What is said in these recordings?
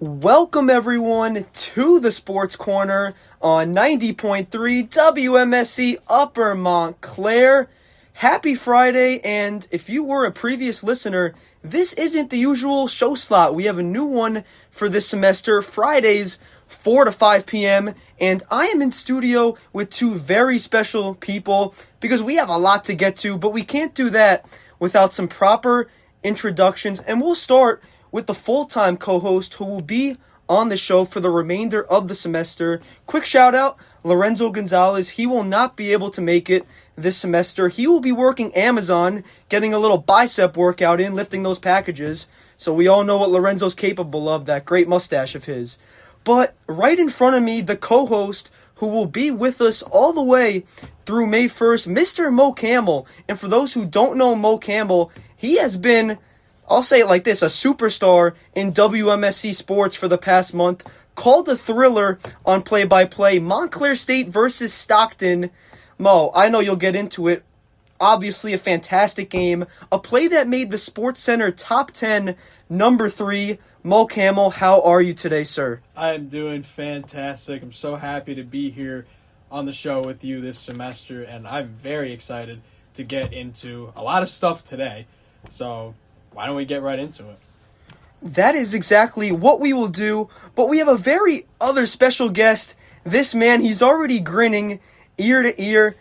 Welcome everyone to the Sports Corner on 90.3 WMSC Upper Montclair. Happy Friday, and if you were a previous listener, this isn't the usual show slot. We have a new one for this semester, Fridays 4 to 5 p.m., and I am in studio with two very special people because we have a lot to get to, but we can't do that without some proper introductions, and we'll start with the full-time co-host who will be on the show for the remainder of the semester. Quick shout-out, Lorenzo Gonzalez. He will not be able to make it this semester. He will be working Amazon, getting a little bicep workout in, lifting those packages. So we all know what Lorenzo's capable of, that great mustache of his. But right in front of me, the co-host who will be with us all the way through May 1st, Mr. Mo Campbell. And for those who don't know Mo Campbell, he has been, I'll say it like this, a superstar in WMSC sports for the past month. Called a thriller on play-by-play, Montclair State versus Stockton. Mo, I know you'll get into it. Obviously a fantastic game. A play that made the Sports Center top 10, number 3. Mo Campbell, how are you today, sir? I'm doing fantastic. I'm so happy to be here on the show with you this semester, and I'm very excited to get into a lot of stuff today. So why don't we get right into it? That is exactly what we will do, but we have a very other special guest. This man, he's already grinning ear to ear.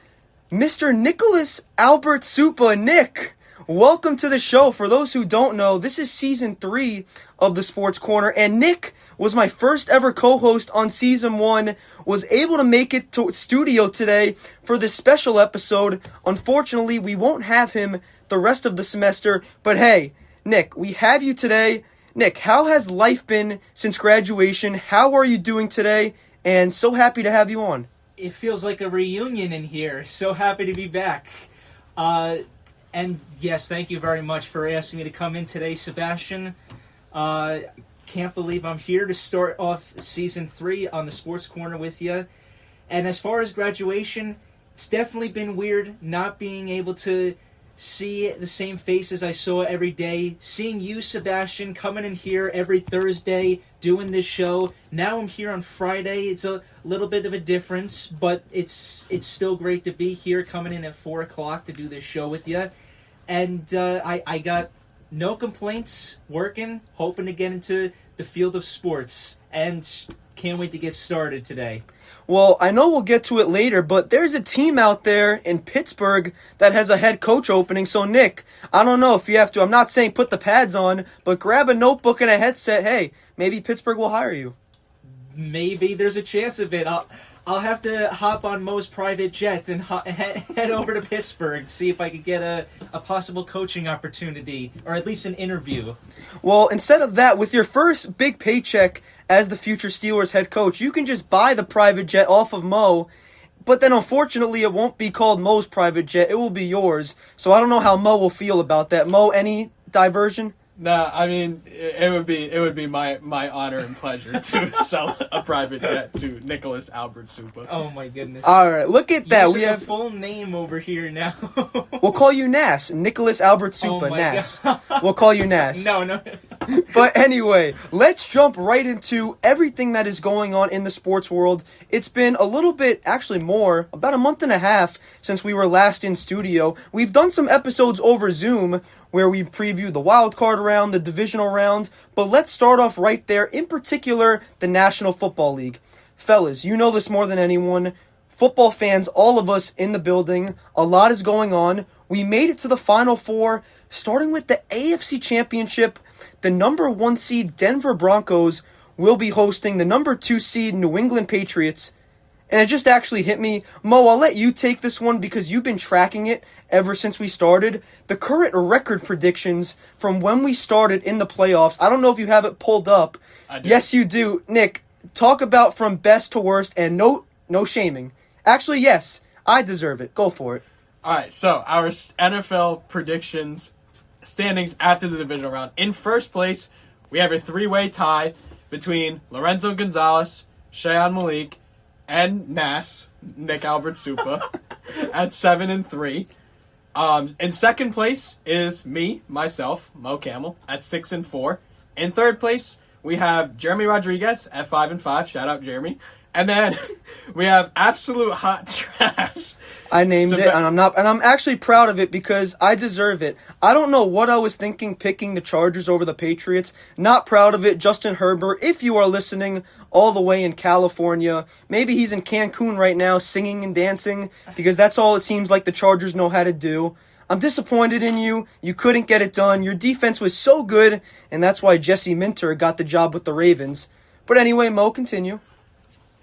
Mr. Nicholas Albert Suppa. Nick, welcome to the show. For those who don't know, this is season 3 of the Sports Corner, and Nick was my first ever co-host on season 1, was able to make it to studio today for this special episode. Unfortunately, we won't have him the rest of the semester, but hey, Nick, we have you today. Nick, how has life been since graduation? How are you doing today? And so happy to have you on. It feels like a reunion in here. So happy to be back. And yes, thank you very much for asking me to come in today, Sebastian. Can't believe I'm here to start off season 3 on the Sports Corner with you. And as far as graduation, it's definitely been weird not being able to see the same faces I saw every day. Seeing you, Sebastian, coming in here every Thursday, doing this show. Now I'm here on Friday. It's a little bit of a difference, but it's still great to be here, coming in at 4 o'clock to do this show with you. And I got no complaints, working, hoping to get into the field of sports, and can't wait to get started today. Well, I know we'll get to it later, but there's a team out there in Pittsburgh that has a head coach opening. So, Nick, I don't know if you have to. I'm not saying put the pads on, but grab a notebook and a headset. Hey, maybe Pittsburgh will hire you. Maybe there's a chance of it. I'll have to hop on Mo's private jet and head over to Pittsburgh to see if I could get a possible coaching opportunity, or at least an interview. Well, instead of that, with your first big paycheck as the future Steelers head coach, you can just buy the private jet off of Mo, but then unfortunately it won't be called Mo's private jet, it will be yours. So I don't know how Mo will feel about that. Mo, any diversion? Nah, I mean, it would be my honor and pleasure to sell a private jet to Nicholas Albert Suppa. Oh my goodness! All right, look at that. We have a full name over here now. We'll call you Nas, Nicholas Albert Suppa. Oh Nas. God. We'll call you Nas. No. But anyway, let's jump right into everything that is going on in the sports world. It's been a little bit, actually more, about a month and a half since we were last in studio. We've done some episodes over Zoom where we previewed the wild card round, the divisional round, but let's start off right there, in particular, the National Football League. Fellas, you know this more than anyone. Football fans, all of us in the building, a lot is going on. We made it to the Final Four, starting with the AFC Championship. The number 1 seed Denver Broncos will be hosting the number 2 seed New England Patriots. And it just actually hit me. Mo, I'll let you take this one because you've been tracking it ever since we started. The current record predictions from when we started in the playoffs. I don't know if you have it pulled up. I do. Yes, you do. Nick, talk about from best to worst, and no shaming. Actually, yes, I deserve it. Go for it. All right, so our NFL predictions standings after the divisional round. In first place, we have a 3-way tie between Lorenzo Gonzalez, Shayan Malik, and Nas, Nick Albert Suppa, at 7-3. In second place is myself, Mo Campbell, at 6-4. In third place, we have Jeremy Rodriguez at 5-5. Shout out Jeremy. And then we have absolute hot trash. I named it, and I'm actually proud of it because I deserve it. I don't know what I was thinking picking the Chargers over the Patriots. Not proud of it. Justin Herbert, if you are listening all the way in California, maybe he's in Cancun right now singing and dancing because that's all it seems like the Chargers know how to do. I'm disappointed in you. You couldn't get it done. Your defense was so good, and that's why Jesse Minter got the job with the Ravens. But anyway, Mo, continue.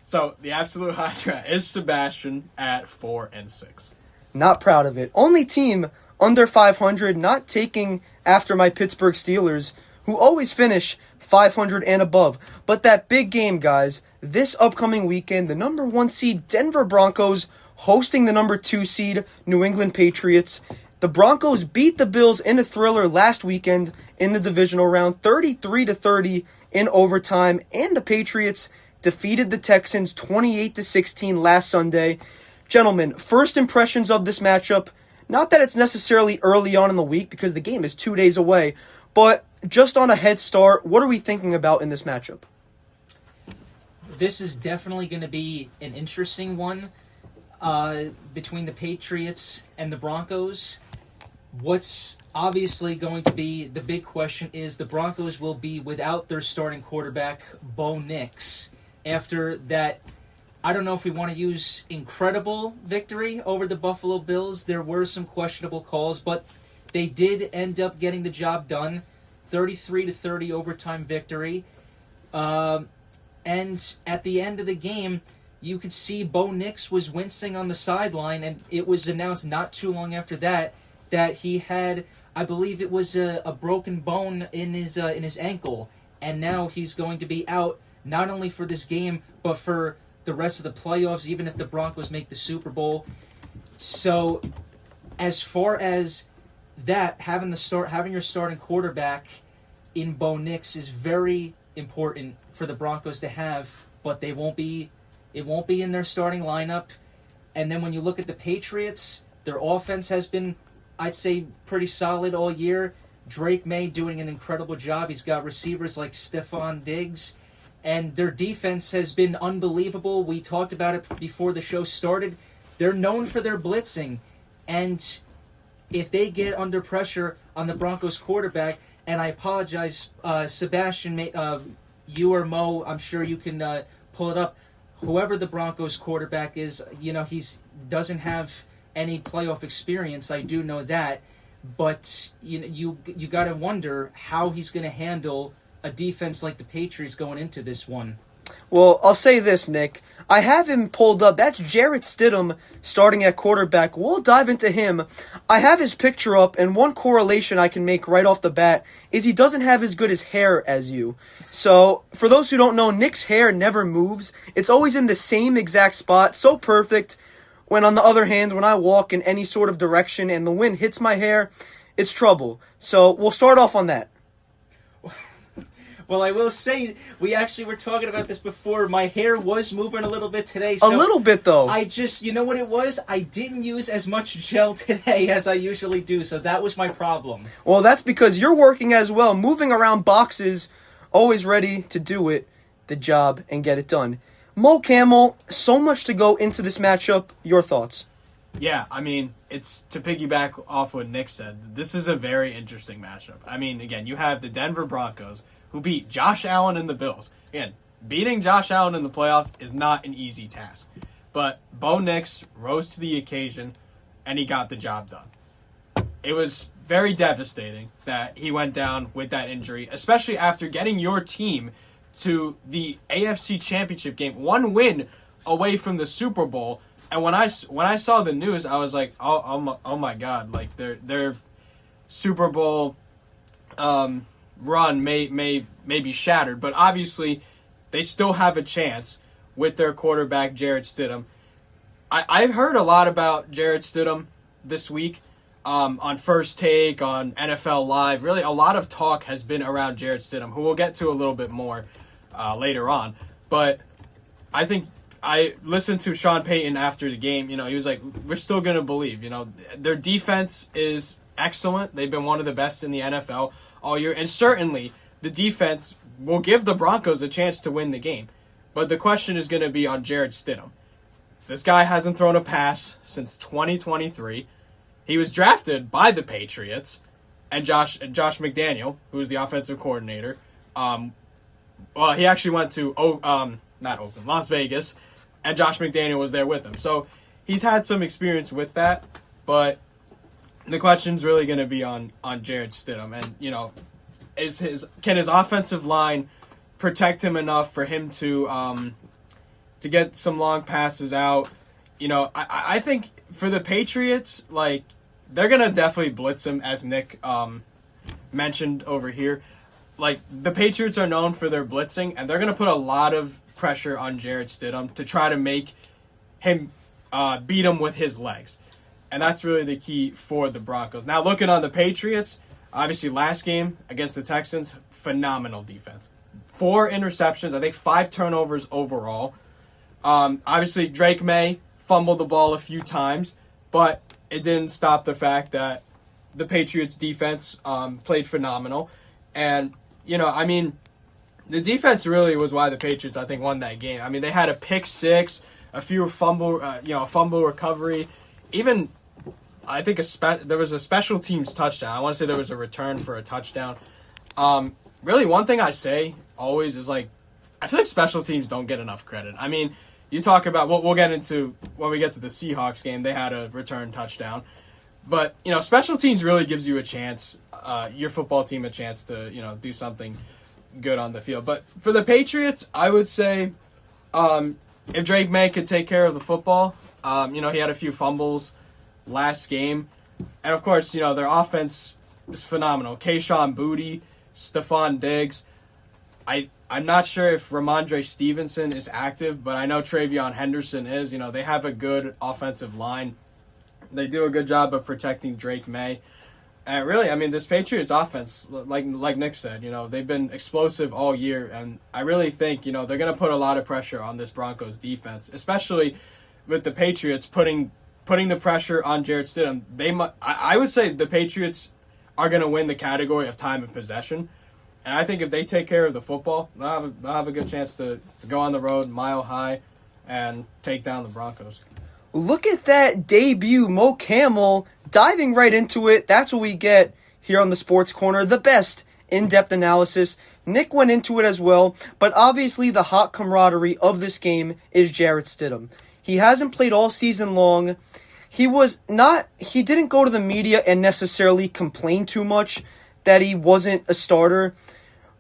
So, the absolute hot trash is Sebastian at 4-6. Not proud of it. Only team under 500 not taking after my Pittsburgh Steelers, who always finish 500 and above. But that big game, guys, this upcoming weekend, the number 1 seed Denver Broncos hosting the number 2 seed New England Patriots. The Broncos beat the Bills in a thriller last weekend in the divisional round, 33-30 in overtime, and the Patriots defeated the Texans 28-16 last Sunday. Gentlemen, first impressions of this matchup, not that it's necessarily early on in the week because the game is 2 days away, but just on a head start, what are we thinking about in this matchup? This is definitely going to be an interesting one between the Patriots and the Broncos. What's obviously going to be the big question is the Broncos will be without their starting quarterback, Bo Nix, after that, I don't know if we want to use incredible victory over the Buffalo Bills. There were some questionable calls, but they did end up getting the job done. 33-30 overtime victory. And at the end of the game, you could see Bo Nix was wincing on the sideline, and it was announced not too long after that he had, I believe it was a broken bone in his ankle, and now he's going to be out not only for this game, but for the rest of the playoffs, even if the Broncos make the Super Bowl. So, as far as that, having your starting quarterback in Bo Nix is very important for the Broncos to have, but it won't be in their starting lineup. And then when you look at the Patriots, their offense has been, I'd say, pretty solid all year. Drake May doing an incredible job. He's got receivers like Stephon Diggs. And their defense has been unbelievable. We talked about it before the show started. They're known for their blitzing. And if they get under pressure on the Broncos quarterback, and I apologize, Sebastian, you or Mo, I'm sure you can pull it up. Whoever the Broncos quarterback is, he's doesn't have any playoff experience. I do know that. But you got to wonder how he's going to handle a defense like the Patriots going into this one. Well, I'll say this, Nick. I have him pulled up. That's Jarrett Stidham starting at quarterback. We'll dive into him. I have his picture up, and one correlation I can make right off the bat is he doesn't have as good as hair as you. So, for those who don't know, Nick's hair never moves. It's always in the same exact spot, so perfect. When, on the other hand, when I walk in any sort of direction and the wind hits my hair, it's trouble. So, we'll start off on that. Well, I will say, we actually were talking about this before. My hair was moving a little bit today. So a little bit, though. I just, you know what it was? I didn't use as much gel today as I usually do, so that was my problem. Well, that's because you're working as well, moving around boxes, always ready to do the job, and get it done. Mo Camel, so much to go into this matchup. Your thoughts? Yeah, I mean, it's to piggyback off what Nick said. This is a very interesting matchup. I mean, again, you have the Denver Broncos, who beat Josh Allen and the Bills. Again, beating Josh Allen in the playoffs is not an easy task. But Bo Nix rose to the occasion, and he got the job done. It was very devastating that he went down with that injury, especially after getting your team to the AFC Championship game, one win away from the Super Bowl. And when I saw the news, I was like, oh my God, like their Super Bowl run may be shattered, but obviously they still have a chance with their quarterback Jarrett Stidham. I've heard a lot about Jarrett Stidham this week on First Take, on NFL Live. Really, a lot of talk has been around Jarrett Stidham, who we'll get to a little bit more later on. But I think I listened to Sean Payton after the game. He was like, we're still going to believe. Their defense is excellent. They've been one of the best in the NFL all year. And certainly the defense will give the Broncos a chance to win the game. But the question is going to be on Jarrett Stidham. This guy hasn't thrown a pass since 2023. He was drafted by the Patriots and Josh McDaniel, who is the offensive coordinator. Well, he actually went to Las Vegas, and Josh McDaniel was there with him. So he's had some experience with that, but the question's really going to be on Jarrett Stidham. And, you know, can his offensive line protect him enough for him to get some long passes out? You know, I think for the Patriots, like, they're going to definitely blitz him, as Nick mentioned over here. Like, the Patriots are known for their blitzing, and they're going to put a lot of pressure on Jarrett Stidham to try to make him beat him with his legs. And that's really the key for the Broncos. Now, looking on the Patriots, obviously last game against the Texans, phenomenal defense. 4 interceptions, I think 5 turnovers overall. Obviously, Drake May fumbled the ball a few times, but it didn't stop the fact that the Patriots' defense played phenomenal. And, you know, I mean, the defense really was why the Patriots, I think, won that game. I mean, they had a pick six, a few fumble recovery, even I think there was a special teams touchdown. I want to say there was a return for a touchdown. Really, one thing I say always is, like, I feel like special teams don't get enough credit. I mean, you talk about, we'll get into when we get to the Seahawks game, they had a return touchdown. But, you know, special teams really gives you a chance, your football team a chance to, you know, do something good on the field. But for the Patriots, I would say if Drake May could take care of the football, you know, he had a few fumbles last game. And, of course, you know, their offense is phenomenal. Kayshon Boutte, Stephon Diggs. I'm not sure if Ramondre Stevenson is active, but I know Travion Henderson is. You know, they have a good offensive line. They do a good job of protecting Drake May. And really, I mean, this Patriots offense, like Nick said, you know, they've been explosive all year. And I really think, you know, they're going to put a lot of pressure on this Broncos defense, especially with the Patriots putting the pressure on Jarrett Stidham. I would say the Patriots are going to win the category of time and possession. And I think if they take care of the football, they'll have a good chance to go on the road mile high and take down the Broncos. Look at that debut, Mo Camel, diving right into it. That's what we get here on the Sports Corner, the best in-depth analysis. Nick went into it as well, but obviously the hot camaraderie of this game is Jarrett Stidham. He hasn't played all season long. He didn't go to the media and necessarily complain too much that he wasn't a starter,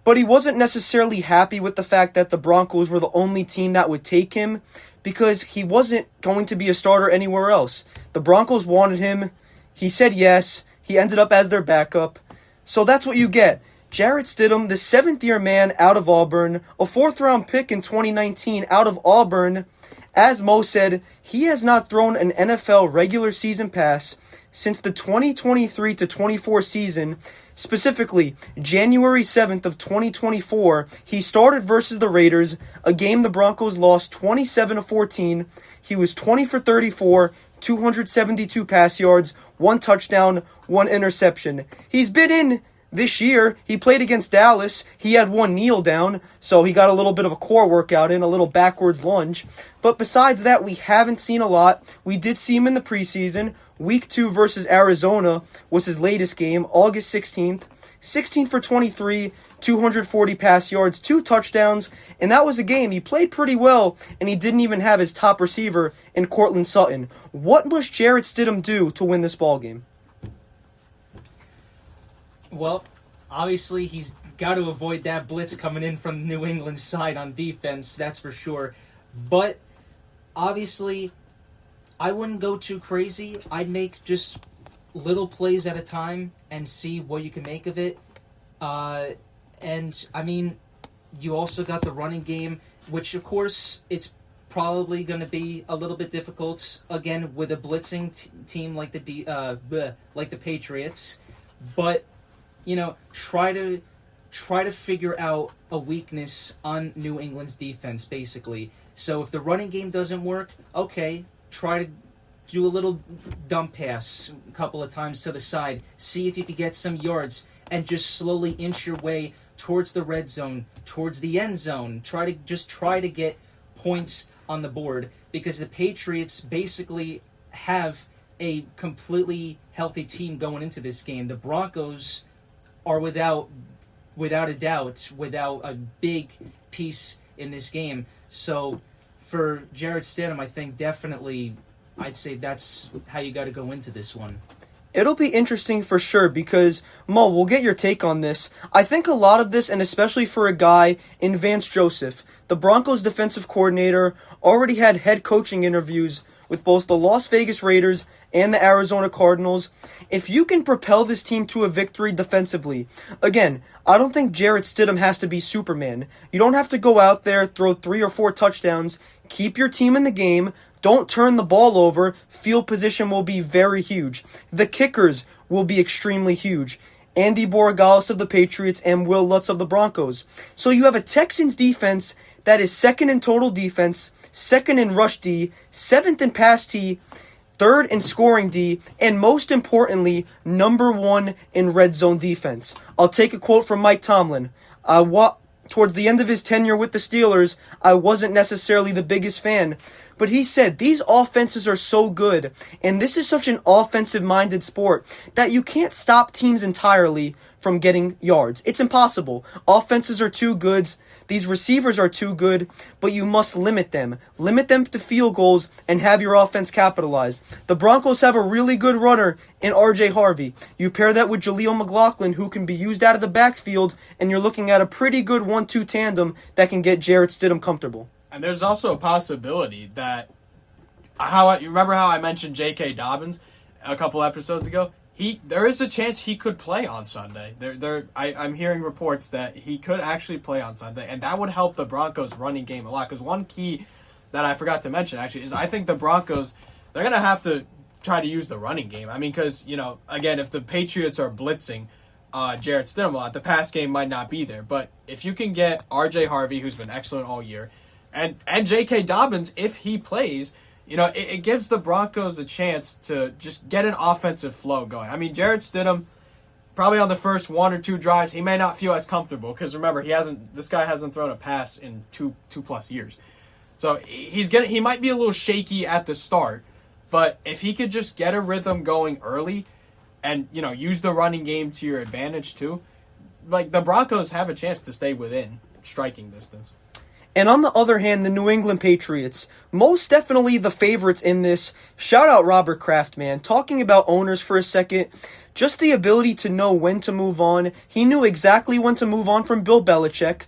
but he wasn't necessarily happy with the fact that the Broncos were the only team that would take him, because he wasn't going to be a starter anywhere else. The Broncos wanted him. He said yes. He ended up as their backup. So that's what you get. Jarrett Stidham, the 7th-year man out of Auburn, a 4th-round pick in 2019 out of Auburn. As Mo said, he has not thrown an NFL regular season pass since the 2023-24 season. Specifically, January 7th of 2024, he started versus the Raiders, a game the Broncos lost 27-14. He was 20 for 34, 272 pass yards, 1 touchdown, 1 interception. He's been in this year. He played against Dallas. He had 1 kneel down, so he got a little bit of a core workout in, a little backwards lunge. But besides that, we haven't seen a lot. We did see him in the preseason. Week 2 versus Arizona was his latest game, August 16th. 16 for 23, 240 pass yards, 2 touchdowns, and that was a game. He played pretty well, and he didn't even have his top receiver in Courtland Sutton. What must Jarrett Stidham do to win this ballgame? Well, obviously he's got to avoid that blitz coming in from New England's side on defense, that's for sure. But obviously, I wouldn't go too crazy. I'd make just little plays at a time and see what you can make of it. And, I mean, you also got the running game, which, of course, it's probably going to be a little bit difficult, again, with a blitzing team like the Patriots. But, you know, try to figure out a weakness on New England's defense, basically. So if the running game doesn't work, okay, try to do a little dump pass a couple of times to the side. See if you can get some yards and just slowly inch your way towards the red zone, towards the end zone. Try to get points on the board, because the Patriots basically have a completely healthy team going into this game. The Broncos are without a doubt, without a big piece in this game. So for Jarrett Stidham, I think definitely I'd say that's how you got to go into this one. It'll be interesting for sure because, Mo, we'll get your take on this. I think a lot of this, and especially for a guy in Vance Joseph, the Broncos defensive coordinator, already had head coaching interviews with both the Las Vegas Raiders and the Arizona Cardinals. If you can propel this team to a victory defensively, again, I don't think Jarrett Stidham has to be Superman. You don't have to go out there, throw 3 or 4 touchdowns, keep your team in the game, don't turn the ball over. Field position will be very huge. The kickers will be extremely huge. Andy Borregales of the Patriots and Will Lutz of the Broncos. So you have a Texans defense that is second in total defense, second in rush D, 7th in pass D, 3rd in scoring D, and most importantly, number 1 in red zone defense. I'll take a quote from Mike Tomlin. Towards the end of his tenure with the Steelers, I wasn't necessarily the biggest fan, but he said these offenses are so good, and this is such an offensive-minded sport, that you can't stop teams entirely from getting yards. It's impossible. Offenses are too good. These receivers are too good, but you must limit them. Limit them to field goals and have your offense capitalized. The Broncos have a really good runner in R.J. Harvey. You pair that with Jaleel McLaughlin, who can be used out of the backfield, and you're looking at a pretty good 1-2 tandem that can get Jarrett Stidham comfortable. And there's also a possibility that, you remember how I mentioned J.K. Dobbins a couple episodes ago? There is a chance he could play on Sunday. I'm hearing reports that he could actually play on Sunday, and that would help the Broncos' running game a lot. Because one key that I forgot to mention, actually, is I think the Broncos, they're going to have to try to use the running game. I mean, because, again, if the Patriots are blitzing Jarrett Stidham a lot, the pass game might not be there. But if you can get R.J. Harvey, who's been excellent all year, and J.K. Dobbins, if he plays, it gives the Broncos a chance to just get an offensive flow going. I mean, Jarrett Stidham, probably on the first 1 or 2 drives, he may not feel as comfortable because remember, this guy hasn't thrown a pass in two plus years. So he might be a little shaky at the start, but if he could just get a rhythm going early and, use the running game to your advantage too, like the Broncos have a chance to stay within striking distance. And on the other hand, the New England Patriots, most definitely the favorites in this. Shout out Robert Kraft, man. Talking about owners for a second, just the ability to know when to move on. He knew exactly when to move on from Bill Belichick.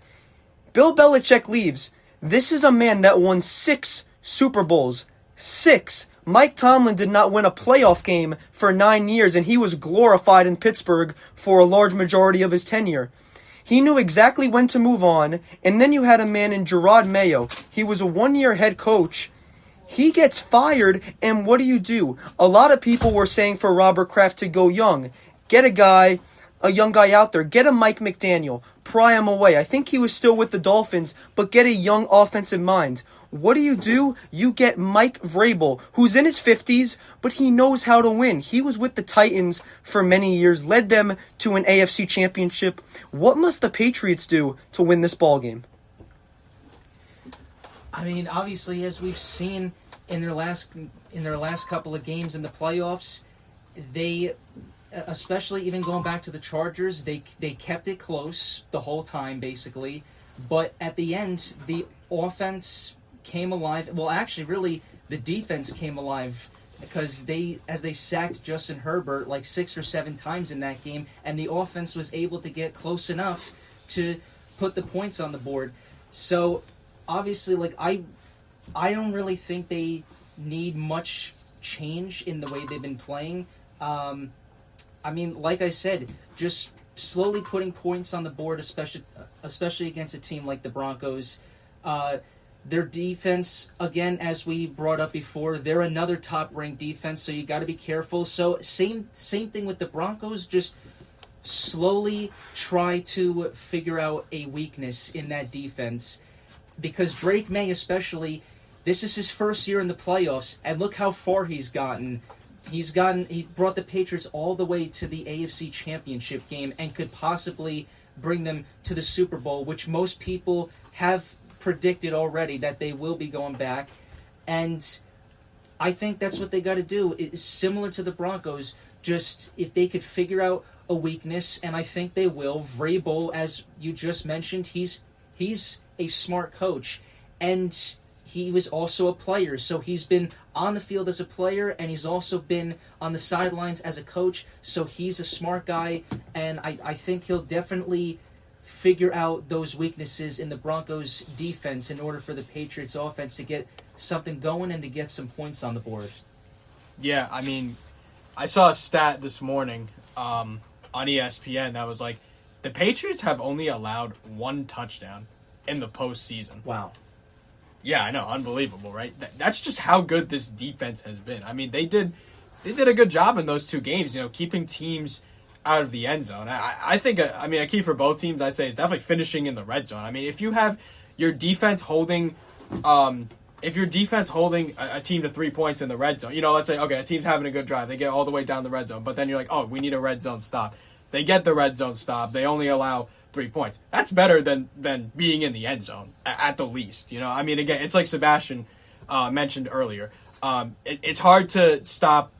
Bill Belichick leaves. This is a man that won 6 Super Bowls. 6. Mike Tomlin did not win a playoff game for 9 years, and he was glorified in Pittsburgh for a large majority of his tenure. He knew exactly when to move on, and then you had a man in Gerard Mayo. He was a 1-year head coach. He gets fired, and what do? A lot of people were saying for Robert Kraft to go young. Get a young guy out there. Get a Mike McDaniel. Pry him away. I think he was still with the Dolphins, but get a young offensive mind. What do? You get Mike Vrabel, who's in his 50s, but he knows how to win. He was with the Titans for many years, led them to an AFC championship. What must the Patriots do to win this ballgame? I mean, obviously, as we've seen in their last couple of games in the playoffs, they, especially even going back to the Chargers, they kept it close the whole time, basically. But at the end, the offense came alive. Well, actually, really, the defense came alive because as they sacked Justin Herbert like 6 or 7 times in that game, and the offense was able to get close enough to put the points on the board. So, obviously, like I don't really think they need much change in the way they've been playing. I mean, like I said, just slowly putting points on the board, especially against a team like the Broncos. Their defense, again, as we brought up before, they're another top-ranked defense, so you got to be careful. So same thing with the Broncos, just slowly try to figure out a weakness in that defense. Because Drake May especially, this is his first year in the playoffs, and look how far he's gotten. He brought the Patriots all the way to the AFC Championship game and could possibly bring them to the Super Bowl, which most people have predicted already that they will be going back. And I think that's what they got to do. It's similar to the Broncos. Just if they could figure out a weakness, and I think they will. Vrabel, as you just mentioned, he's a smart coach, and he was also a player. So he's been on the field as a player, and he's also been on the sidelines as a coach. So he's a smart guy, and I think he'll definitely figure out those weaknesses in the Broncos' defense in order for the Patriots' offense to get something going and to get some points on the board. Yeah, I mean, I saw a stat this morning on ESPN that was like, the Patriots have only allowed 1 touchdown in the postseason. Wow. Yeah, I know, unbelievable, right? That's just how good this defense has been. I mean, they did a good job in those 2 games, keeping teams out of the end zone. I think, a key for both teams, I'd say, is definitely finishing in the red zone. I mean, if you have your defense holding, a team to 3 points in the red zone, let's say, okay, a team's having a good drive, they get all the way down the red zone, but then you're like, oh, we need a red zone stop. They get the red zone stop. They only allow 3 points. That's better than being in the end zone at the least. Again, it's like Sebastian mentioned earlier. It's hard to stop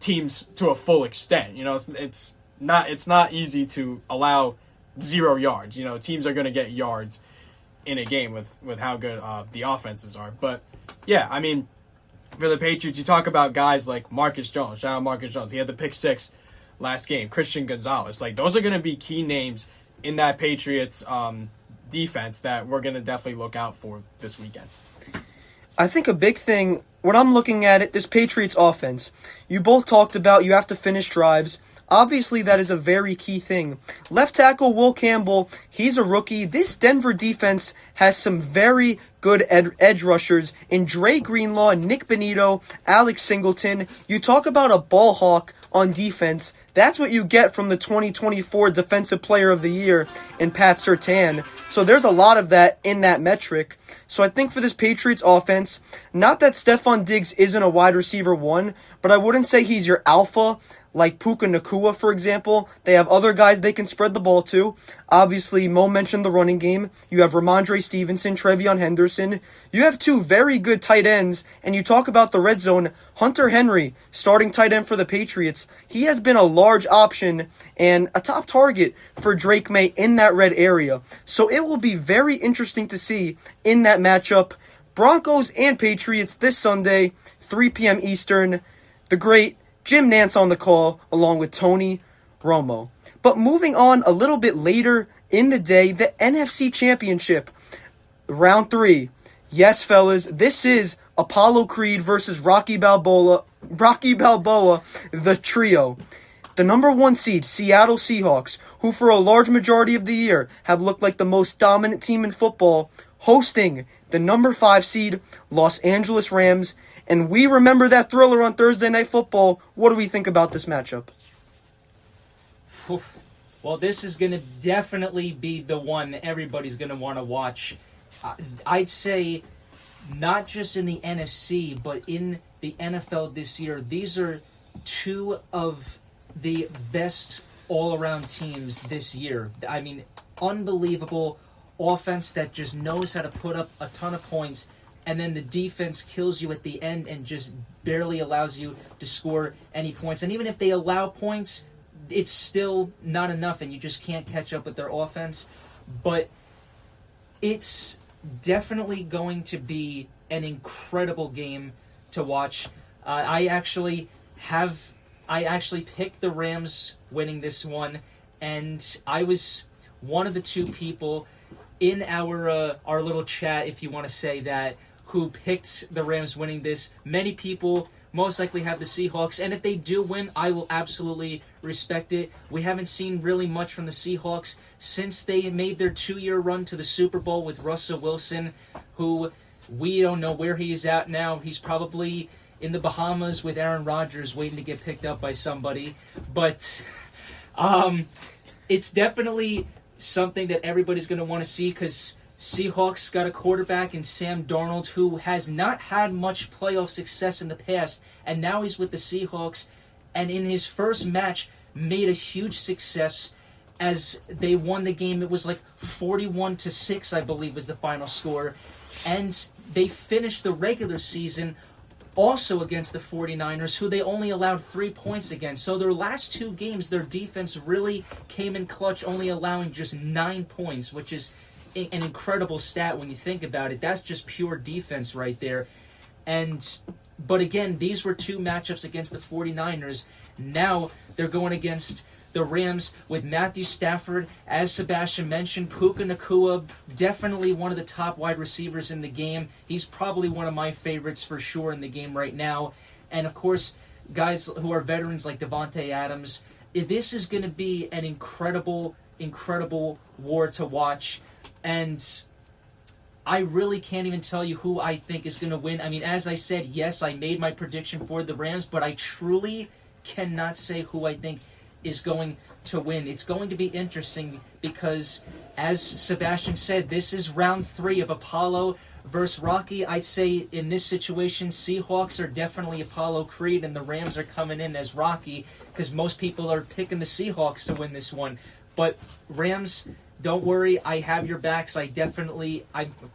teams to a full extent. It's not easy to allow 0 yards. Teams are going to get yards in a game with how good the offenses are. But yeah, I mean, for the Patriots, you talk about guys like Marcus Jones. Shout out Marcus Jones. He had the pick 6 last game. Christian Gonzalez. Like, those are going to be key names in that Patriots defense that we're going to definitely look out for this weekend. I think a big thing, when I'm looking at it, this Patriots offense, you both talked about you have to finish drives. Obviously, that is a very key thing. Left tackle Will Campbell, he's a rookie. This Denver defense has some very good edge rushers in Dre Greenlaw, Nick Benito, Alex Singleton. You talk about a ball hawk on defense. That's what you get from the 2024 Defensive Player of the Year in Pat Surtain. So there's a lot of that in that metric. So I think for this Patriots offense, not that Stephon Diggs isn't a wide receiver 1, but I wouldn't say he's your alpha like Puka Nacua, for example. They have other guys they can spread the ball to. Obviously, Mo mentioned the running game. You have Ramondre Stevenson, Trevion Henderson. You have 2 very good tight ends, and you talk about the red zone. Hunter Henry, starting tight end for the Patriots. He has been a large option and a top target for Drake May in that red area. So it will be very interesting to see in that matchup. Broncos and Patriots this Sunday, 3 p.m. Eastern. The great Jim Nantz on the call, along with Tony Romo. But moving on a little bit later in the day, the NFC Championship, round 3. Yes, fellas, this is Apollo Creed versus Rocky Balboa, the trio. The number 1 seed, Seattle Seahawks, who for a large majority of the year have looked like the most dominant team in football, hosting the number 5 seed, Los Angeles Rams. And we remember that thriller on Thursday Night Football. What do we think about this matchup? Well, this is going to definitely be the one everybody's going to want to watch. I'd say not just in the NFC, but in the NFL this year. These are 2 of the best all-around teams this year. I mean, unbelievable offense that just knows how to put up a ton of points, and then the defense kills you at the end and just barely allows you to score any points. And even if they allow points, it's still not enough, and you just can't catch up with their offense. But it's definitely going to be an incredible game to watch. I actually picked the Rams winning this one, and I was one of the 2 people in our little chat, if you want to say that, who picked the Rams winning this. Many people most likely have the Seahawks, and if they do win, I will absolutely respect it. We haven't seen really much from the Seahawks since they made their 2-year run to the Super Bowl with Russell Wilson, who we don't know where he is at now. He's probably in the Bahamas with Aaron Rodgers waiting to get picked up by somebody. But it's definitely something that everybody's going to want to see, because Seahawks got a quarterback in Sam Darnold who has not had much playoff success in the past, and now he's with the Seahawks, and in his first match made a huge success, as they won the game. It was like 41-6, I believe, was the final score. And they finished the regular season also against the 49ers, who they only allowed 3 points against. So their last 2 games, their defense really came in clutch, only allowing just 9 points, which is an incredible stat when you think about it. That's just pure defense right there. But again, these were 2 matchups against the 49ers. Now they're going against the Rams with Matthew Stafford, as Sebastian mentioned. Puka Nacua, definitely one of the top wide receivers in the game. He's probably one of my favorites for sure in the game right now. And of course, guys who are veterans like Devontae Adams. This is going to be an incredible, incredible war to watch. And I really can't even tell you who I think is going to win. I mean, as I said, yes, I made my prediction for the Rams, but I truly cannot say who I think is going to win. It's going to be interesting because, as Sebastian said, this is round 3 of Apollo versus Rocky. I'd say in this situation, Seahawks are definitely Apollo Creed and the Rams are coming in as Rocky, because most people are picking the Seahawks to win this one. But Rams, don't worry, I have your backs. I'm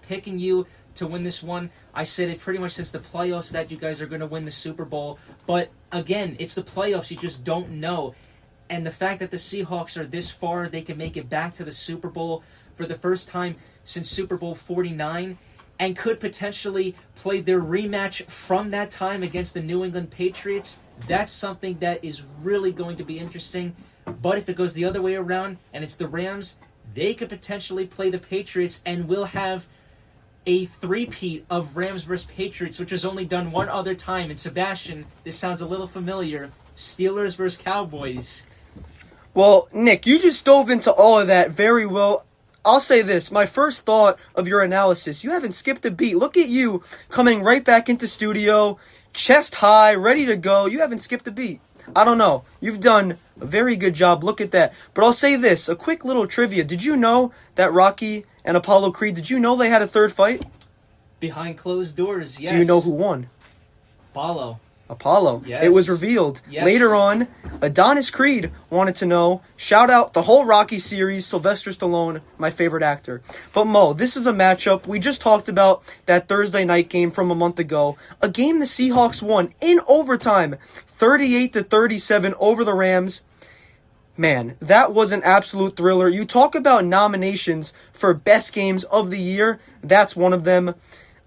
picking you to win this one. I said it pretty much since the playoffs that you guys are going to win the Super Bowl. But again, it's the playoffs. You just don't know. And the fact that the Seahawks are this far, they can make it back to the Super Bowl for the first time since Super Bowl 49, and could potentially play their rematch from that time against the New England Patriots, that's something that is really going to be interesting. But if it goes the other way around and it's the Rams, they could potentially play the Patriots, and we'll have a three-peat of Rams versus Patriots, which was only done one other time. And Sebastian, this sounds a little familiar. Steelers versus Cowboys. Well, Nick, you just dove into all of that very well. I'll say this. My first thought of your analysis, you haven't skipped a beat. Look at you coming right back into studio, chest high, ready to go. You haven't skipped a beat. I don't know. You've done a very good job. Look at that. But I'll say this, a quick little trivia. Did you know that Rocky and Apollo Creed, did you know they had a third fight? Behind closed doors, yes. Do you know who won? Apollo. Yes. It was revealed. Yes. Later on, Adonis Creed wanted to know. Shout out the whole Rocky series, Sylvester Stallone, my favorite actor. But Mo, this is a matchup. We just talked about that Thursday night game from a month ago. A game the Seahawks won in overtime, 38-37 over the Rams. Man, that was an absolute thriller. You talk about nominations for best games of the year. That's one of them.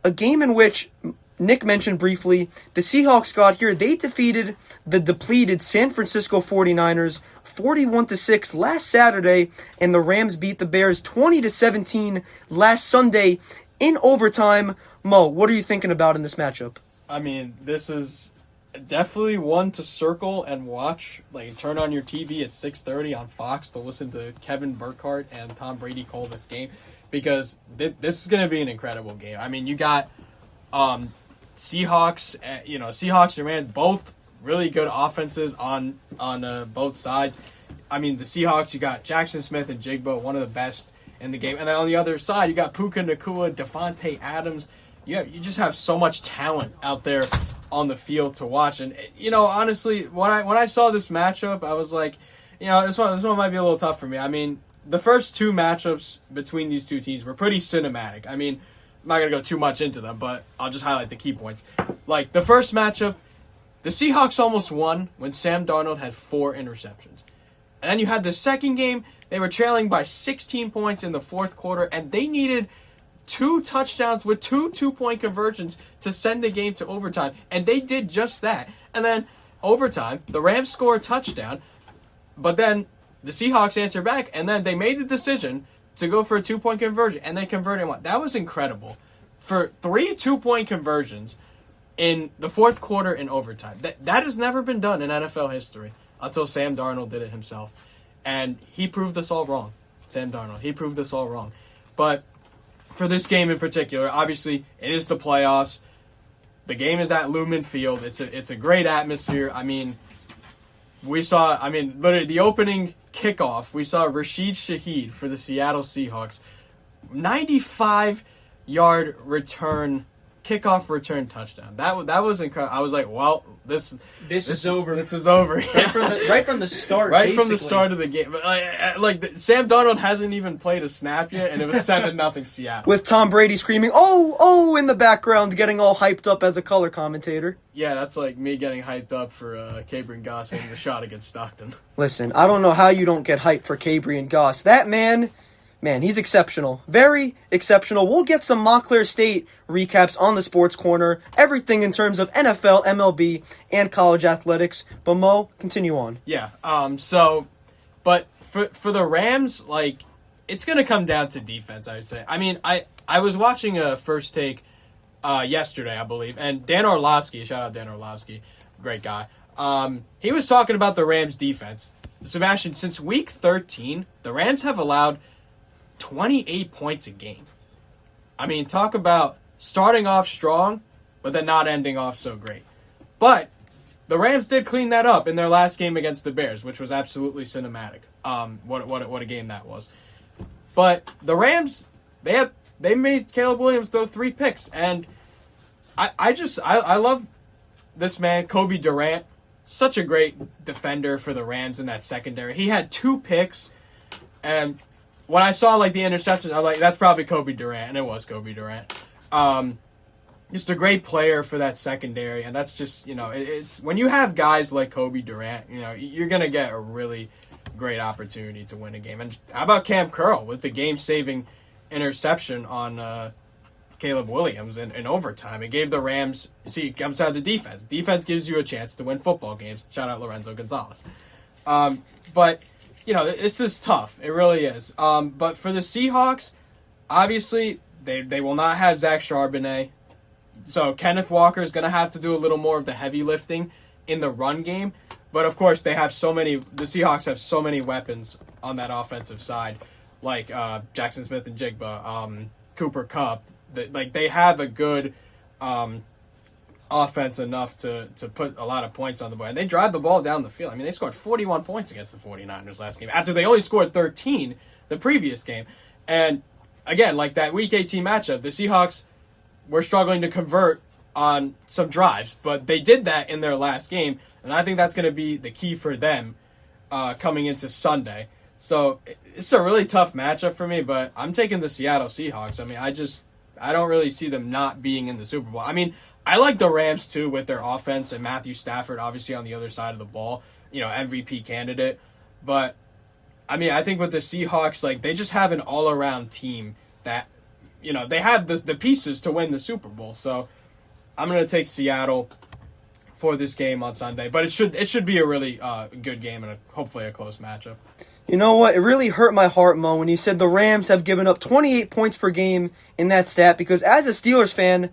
A game in which Nick mentioned briefly, the Seahawks got here. They defeated the depleted San Francisco 49ers 41-6 last Saturday, and the Rams beat the Bears 20-17 last Sunday in overtime. Mo, what are you thinking about in this matchup? I mean, this is definitely one to circle and watch. Like, turn on your TV at 6:30 on Fox to listen to Kevin Burkhardt and Tom Brady call this game, because this is going to be an incredible game. I mean, you got Seahawks and Rams, both really good offenses on both sides. I mean, the Seahawks, you got Jackson Smith and Jigba, one of the best in the game. And then on the other side, you got Puka Nacua, Devontae Adams. You just have so much talent out there on the field to watch. And, honestly, when I saw this matchup, I was like, this one might be a little tough for me. I mean, the first 2 matchups between these two teams were pretty cinematic. I mean, I'm not going to go too much into them, but I'll just highlight the key points. Like, the first matchup, the Seahawks almost won when Sam Darnold had 4 interceptions. And then you had the second game, they were trailing by 16 points in the fourth quarter, and they needed 2 touchdowns with 2 2-point conversions to send the game to overtime. And they did just that. And then, overtime, the Rams score a touchdown, but then the Seahawks answer back, and then they made the decision to go for a 2-point conversion, and they converted one. That was incredible. For 3 2-point conversions in the fourth quarter in overtime. That has never been done in NFL history until Sam Darnold did it himself. And he proved us all wrong. Sam Darnold. He proved us all wrong. But for this game in particular, obviously, it is the playoffs. The game is at Lumen Field. It's a great atmosphere. I mean, but the opening kickoff, we saw Rashid Shaheed for the Seattle Seahawks. 95-yard return kickoff return touchdown. That was incredible. I was like, well, this is over. This is over. Right from the start. Right basically. from the start of the game. Sam Darnold hasn't even played a snap yet, and it was 7-0 Seattle. With Tom Brady screaming, "Oh!" in the background, getting all hyped up as a color commentator. Yeah, that's like me getting hyped up for Cabrian Goss hitting the shot against Stockton. Listen, I don't know how you don't get hyped for Cabrian Goss. That man, he's exceptional. Very exceptional. We'll get some Montclair State recaps on the Sports Corner. Everything in terms of NFL, MLB, and college athletics. But Mo, continue on. Yeah. But for the Rams, like, it's going to come down to defense, I would say. I mean, I was watching a First Take yesterday, I believe, and Dan Orlovsky, shout out Dan Orlovsky, great guy. He was talking about the Rams defense. Sebastian, since week 13, the Rams have allowed 28 points a game. I mean, talk about starting off strong, but then not ending off so great. But the Rams did clean that up in their last game against the Bears, which was absolutely cinematic. What a game that was. But the Rams, they made Caleb Williams throw 3 picks, and I love this man, Kobe Durant. Such a great defender for the Rams in that secondary. He had 2 picks, and when I saw like the interceptions, I was like, that's probably Kobe Durant, and it was Kobe Durant. Just a great player for that secondary, and that's just, it's when you have guys like Kobe Durant, you're gonna get a really great opportunity to win a game. And how about Cam Curl with the game-saving interception on Caleb Williams in overtime? It gave the Rams. See, it comes down to defense. Defense gives you a chance to win football games. Shout out Lorenzo Gonzalez. But this is tough. It really is. But for the Seahawks, obviously, they will not have Zach Charbonnet. So Kenneth Walker is going to have to do a little more of the heavy lifting in the run game. But, of course, the Seahawks have so many weapons on that offensive side, like Jackson Smith and Jigba, Cooper Kupp. They have a good offense enough to put a lot of points on the board. And they drive the ball down the field. I mean, they scored 41 points against the 49ers last game, after they only scored 13 the previous game. And, again, like that Week 18 matchup, the Seahawks were struggling to convert on some drives, but they did that in their last game, and I think that's going to be the key for them coming into Sunday. So it's a really tough matchup for me, but I'm taking the Seattle Seahawks. I mean, I don't really see them not being in the Super Bowl. I mean, I like the Rams too with their offense and Matthew Stafford obviously on the other side of the ball, MVP candidate. But I mean, I think with the Seahawks, like, they just have an all-around team that, they have the pieces to win the Super Bowl. So I'm going to take Seattle for this game on Sunday. But it should be a really good game and hopefully a close matchup. You know what? It really hurt my heart, Mo, when you said the Rams have given up 28 points per game in that stat, because as a Steelers fan,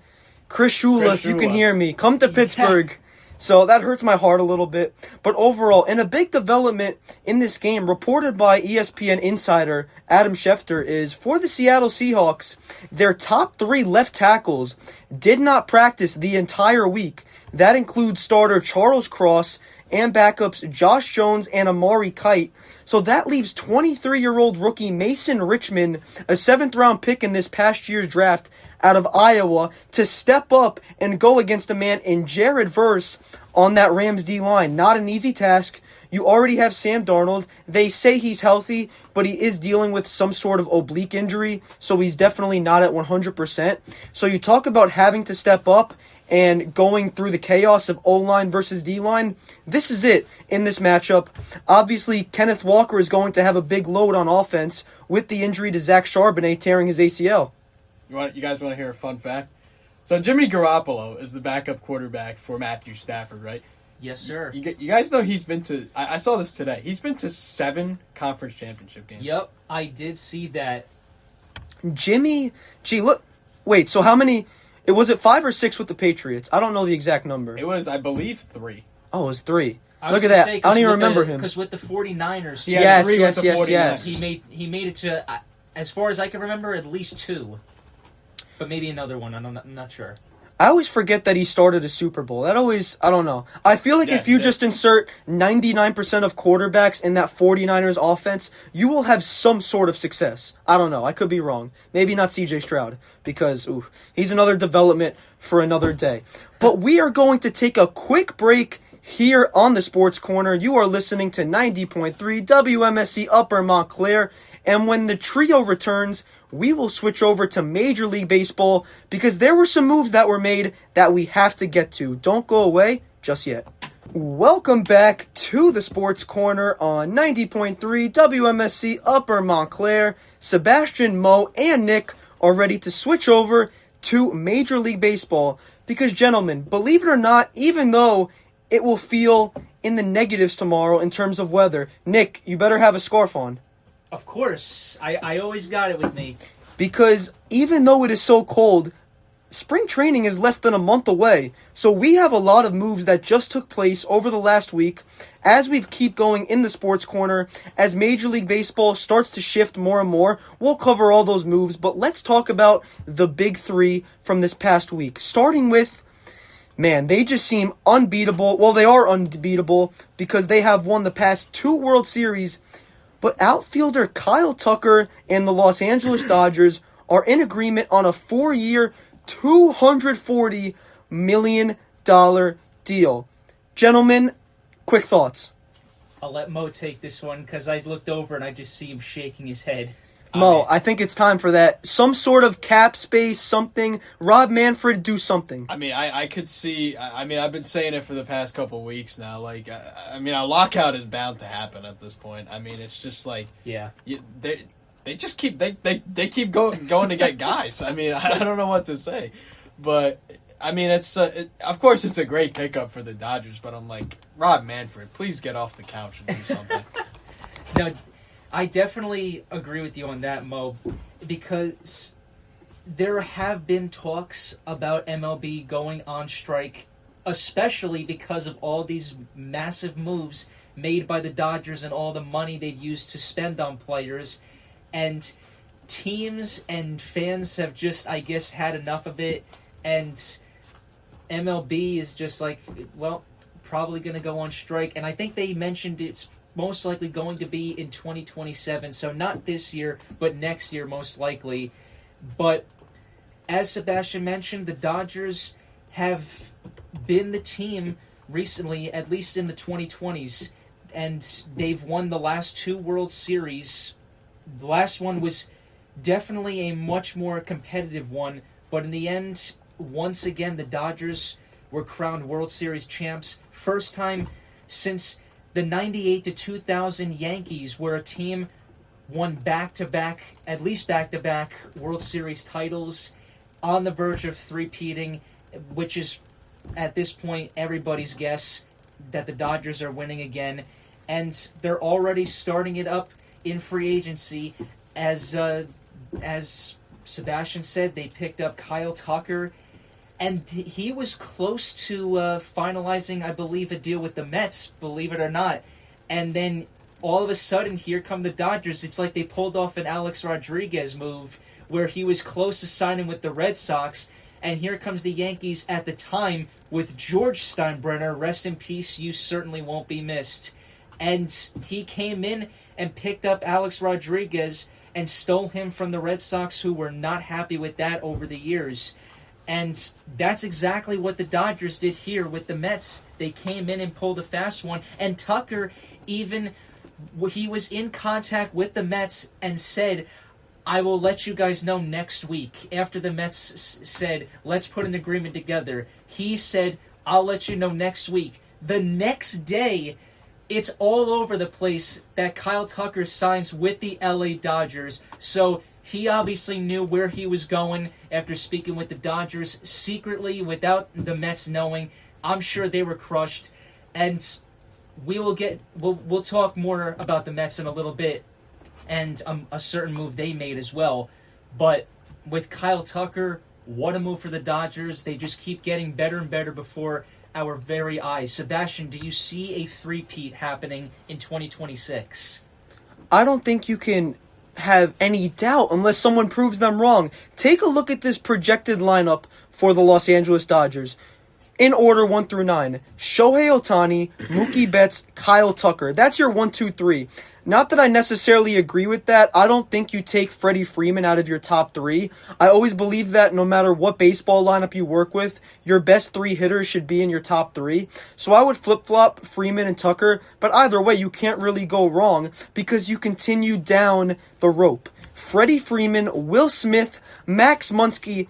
Chris Shula, if you can hear me, come to Pittsburgh. So that hurts my heart a little bit. But overall, and a big development in this game reported by ESPN insider Adam Schefter is, for the Seattle Seahawks, their top 3 left tackles did not practice the entire week. That includes starter Charles Cross and backups Josh Jones and Amari Kite. So that leaves 23-year-old rookie Mason Richmond, a 7th-round pick in this past year's draft out of Iowa, to step up and go against a man in Jared Verse on that Rams D-line. Not an easy task. You already have Sam Darnold. They say he's healthy, but he is dealing with some sort of oblique injury, so he's definitely not at 100%. So you talk about having to step up and going through the chaos of O-line versus D-line. This is it in this matchup. Obviously, Kenneth Walker is going to have a big load on offense with the injury to Zach Charbonnet tearing his ACL. You guys want to hear a fun fact? So Jimmy Garoppolo is the backup quarterback for Matthew Stafford, right? Yes, sir. You guys know he's been to... I saw this today. He's been to 7 conference championship games. Yep, I did see that. Jimmy... Gee, look... Wait, so how many... Was it 5 or 6 with the Patriots? I don't know the exact number. It was, I believe, 3. Oh, it was 3. Look at that. I don't even remember him. Because with the 49ers... Too, yes. He made it to, as far as I can remember, at least 2. But maybe another one. I'm not sure. I always forget that he started a Super Bowl. I don't know. I feel like if you just insert 99% of quarterbacks in that 49ers offense, you will have some sort of success. I don't know. I could be wrong. Maybe not CJ Stroud, because he's another development for another day. But we are going to take a quick break here on the Sports Corner. You are listening to 90.3 WMSC Upper Montclair. And when the trio returns, we will switch over to Major League Baseball because there were some moves that were made that we have to get to. Don't go away just yet. Welcome back to the Sports Corner on 90.3 WMSC Upper Montclair. Sebastian, Mo, and Nick are ready to switch over to Major League Baseball because, gentlemen, believe it or not, even though it will feel in the negatives tomorrow in terms of weather, Nick, you better have a scarf on. Of course. I always got it with me. Because even though it is so cold, spring training is less than a month away. So we have a lot of moves that just took place over the last week as we keep going in the Sports Corner. As Major League Baseball starts to shift more and more, we'll cover all those moves. But let's talk about the big three from this past week. Starting with, man, they just seem unbeatable. Well, they are unbeatable because they have won the past 2 World Series. But outfielder Kyle Tucker and the Los Angeles Dodgers are in agreement on a 4-year, $240 million deal. Gentlemen, quick thoughts. I'll let Mo take this one because I looked over and I just see him shaking his head. Mo, I think it's time for that. Some sort of cap space, something. Rob Manfred, do something. I mean, I could see. I mean, I've been saying it for the past couple of weeks now. Like, I mean, a lockout is bound to happen at this point. I mean, it's just like, they just keep they keep going to get guys. I mean, I don't know what to say, but I mean, it's of course it's a great pickup for the Dodgers. But I'm like, Rob Manfred, please get off the couch and do something. No. I definitely agree with you on that, Mo, because there have been talks about MLB going on strike, especially because of all these massive moves made by the Dodgers and all the money they've used to spend on players, and teams and fans have just, I guess, had enough of it, and MLB is just like, well, probably going to go on strike, and I think they mentioned it's most likely going to be in 2027, so not this year, but next year most likely. But as Sebastian mentioned, the Dodgers have been the team recently, at least in the 2020s, and they've won the last 2 World Series. The last one was definitely a much more competitive one, but in the end, once again, the Dodgers were crowned World Series champs. First time since the 98 to 2000 Yankees, where a team won back-to-back, at least back-to-back World Series titles, on the verge of three-peating, which is, at this point, everybody's guess that the Dodgers are winning again. And they're already starting it up in free agency. As Sebastian said, they picked up Kyle Tucker, and he was close to finalizing, I believe, a deal with the Mets, believe it or not. And then all of a sudden, here come the Dodgers. It's like they pulled off an Alex Rodriguez move where he was close to signing with the Red Sox. And here comes the Yankees at the time with George Steinbrenner. Rest in peace, you certainly won't be missed. And he came in and picked up Alex Rodriguez and stole him from the Red Sox, who were not happy with that over the years. And that's exactly what the Dodgers did here with the Mets. They came in and pulled a fast one. And Tucker, even he was in contact with the Mets and said, I will let you guys know next week. After the Mets said, let's put an agreement together, he said, I'll let you know next week. The next day, it's all over the place that Kyle Tucker signs with the LA Dodgers. So he obviously knew where he was going after speaking with the Dodgers secretly without the Mets knowing. I'm sure they were crushed. And we'll talk more about the Mets in a little bit and a certain move they made as well. But with Kyle Tucker, what a move for the Dodgers. They just keep getting better and better before our very eyes. Sebastian, do you see a three-peat happening in 2026? I don't think you can have any doubt unless someone proves them wrong. Take a look at this projected lineup for the Los Angeles Dodgers. In order 1 through 9. Shohei Ohtani, Mookie Betts, Kyle Tucker. That's your 1, 2, 3. Not that I necessarily agree with that. I don't think you take Freddie Freeman out of your top 3. I always believe that no matter what baseball lineup you work with, your best 3 hitters should be in your top 3. So I would flip-flop Freeman and Tucker, but either way, you can't really go wrong because you continue down the rope. Freddie Freeman, Will Smith, Max Muncy,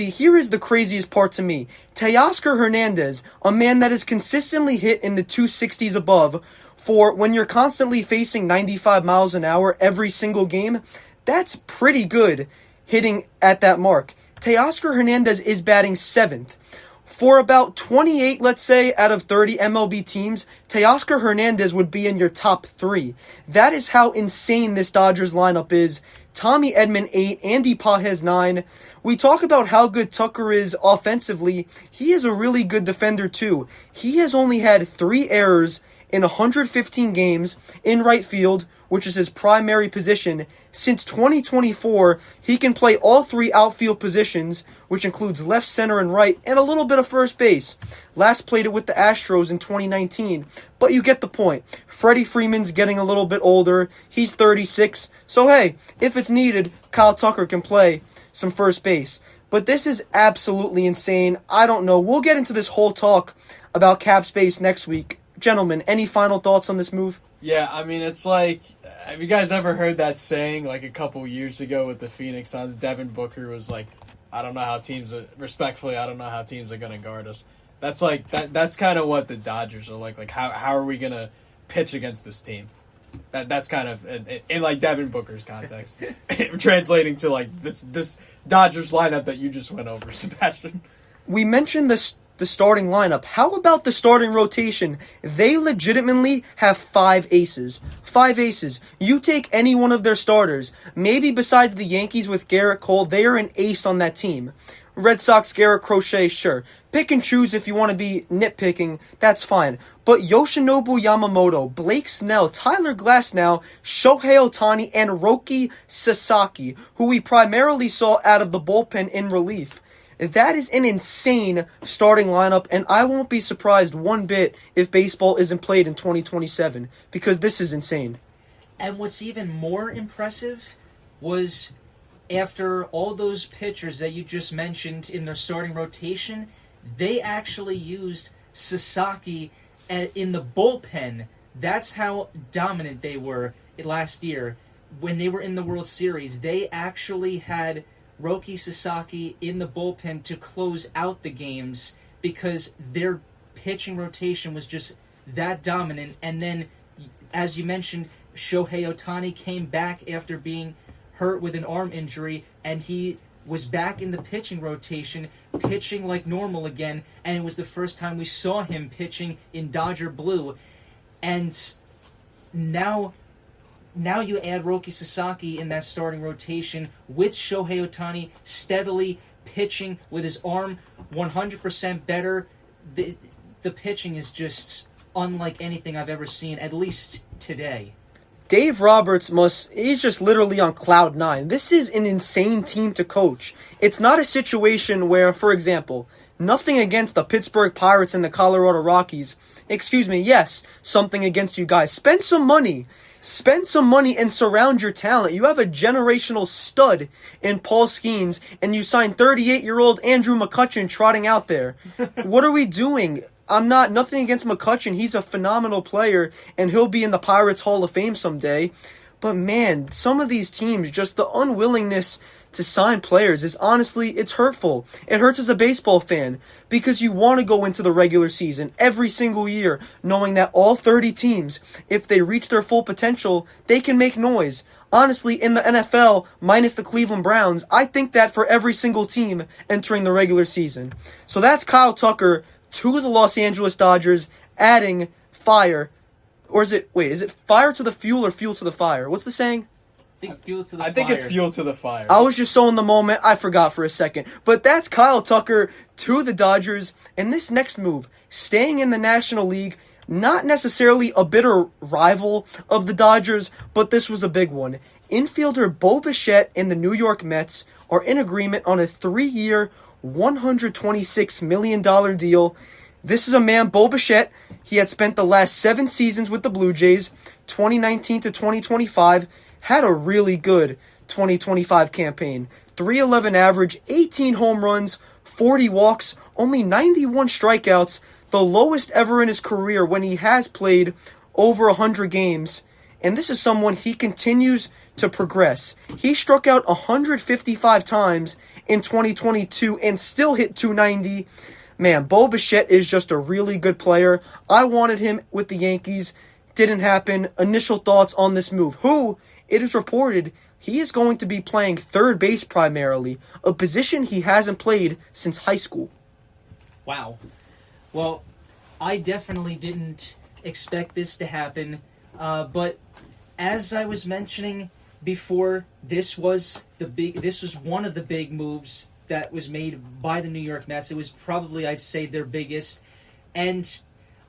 here is the craziest part to me. Teoscar Hernandez, a man that is consistently hit in the 260s above, for when you're constantly facing 95 miles an hour every single game, that's pretty good hitting at that mark. Teoscar Hernandez is batting 7th. For about 28, let's say, out of 30 MLB teams, Teoscar Hernandez would be in your top 3. That is how insane this Dodgers lineup is. Tommy Edman 8, Andy Pages 9. We talk about how good Tucker is offensively. He is a really good defender too. He has only had 3 errors in 115 games in right field, which is his primary position. Since 2024, he can play all 3 outfield positions, which includes left, center, and right, and a little bit of first base. Last played it with the Astros in 2019, but you get the point. Freddie Freeman's getting a little bit older. He's 36, so hey, if it's needed, Kyle Tucker can play some first base. But this is absolutely insane. I don't know. We'll get into this whole talk about cap space next week. Gentlemen, any final thoughts on this move? Yeah, I mean, it's like, have you guys ever heard that saying, like a couple years ago with the Phoenix Suns? Devin Booker was like, I don't know how teams are going to guard us. That's like, that's kind of what the Dodgers are like. Like, how are we going to pitch against this team? That's kind of, in like Devin Booker's context, translating to like this Dodgers lineup that you just went over, Sebastian. We mentioned the starting lineup. How about the starting rotation? They legitimately have 5 aces. 5 aces. You take any one of their starters. Maybe besides the Yankees with Garrett Cole, they are an ace on that team. Red Sox, Garrett Crochet, sure. Pick and choose if you want to be nitpicking, that's fine. But Yoshinobu Yamamoto, Blake Snell, Tyler Glasnow, Shohei Ohtani, and Roki Sasaki, who we primarily saw out of the bullpen in relief. That is an insane starting lineup, and I won't be surprised one bit if baseball isn't played in 2027, because this is insane. And what's even more impressive was after all those pitchers that you just mentioned in their starting rotation, they actually used Sasaki in the bullpen. That's how dominant they were last year. When they were in the World Series, they actually had Roki Sasaki in the bullpen to close out the games because their pitching rotation was just that dominant. And then, as you mentioned, Shohei Ohtani came back after being hurt with an arm injury, and he was back in the pitching rotation, pitching like normal again, and it was the first time we saw him pitching in Dodger blue. And now you add Roki Sasaki in that starting rotation with Shohei Ohtani steadily pitching with his arm 100% better. The pitching is just unlike anything I've ever seen, at least today. Dave Roberts he's just literally on cloud 9. This is an insane team to coach. It's not a situation where, for example, nothing against the Pittsburgh Pirates and the Colorado Rockies. Excuse me, yes, something against you guys. Spend some money. Spend some money and surround your talent. You have a generational stud in Paul Skeens, and you signed 38-year-old Andrew McCutchen trotting out there. What are we doing? Nothing against McCutchen. He's a phenomenal player, and he'll be in the Pirates Hall of Fame someday. But man, some of these teams, just the unwillingness to sign players is honestly, it's hurtful. It hurts as a baseball fan because you want to go into the regular season every single year knowing that all 30 teams, if they reach their full potential, they can make noise. Honestly, in the NFL, minus the Cleveland Browns, I think that for every single team entering the regular season. So that's Kyle Tucker to the Los Angeles Dodgers, adding fire. Or is it fire to the fuel or fuel to the fire? What's the saying? I think it's fuel to the fire. I was just so in the moment, I forgot for a second. But that's Kyle Tucker to the Dodgers. And this next move, staying in the National League, not necessarily a bitter rival of the Dodgers, but this was a big one. Infielder Bo Bichette and the New York Mets are in agreement on a 3-year, $126 million deal. This is a man, Bo Bichette. He had spent the last 7 seasons with the Blue Jays, 2019 to 2025, had a really good 2025 campaign. 311 average, 18 home runs, 40 walks, only 91 strikeouts, the lowest ever in his career when he has played over 100 games. And this is someone he continues to progress. He struck out 155 times in 2022 and still hit 290. Man, Bo Bichette is just a really good player. I wanted him with the Yankees. Didn't happen. Initial thoughts on this move. It is reported he is going to be playing third base primarily, a position he hasn't played since high school. Wow. Well, I definitely didn't expect this to happen, but as I was mentioning before, this was one of the big moves that was made by the New York Mets. It was probably, I'd say, their biggest, and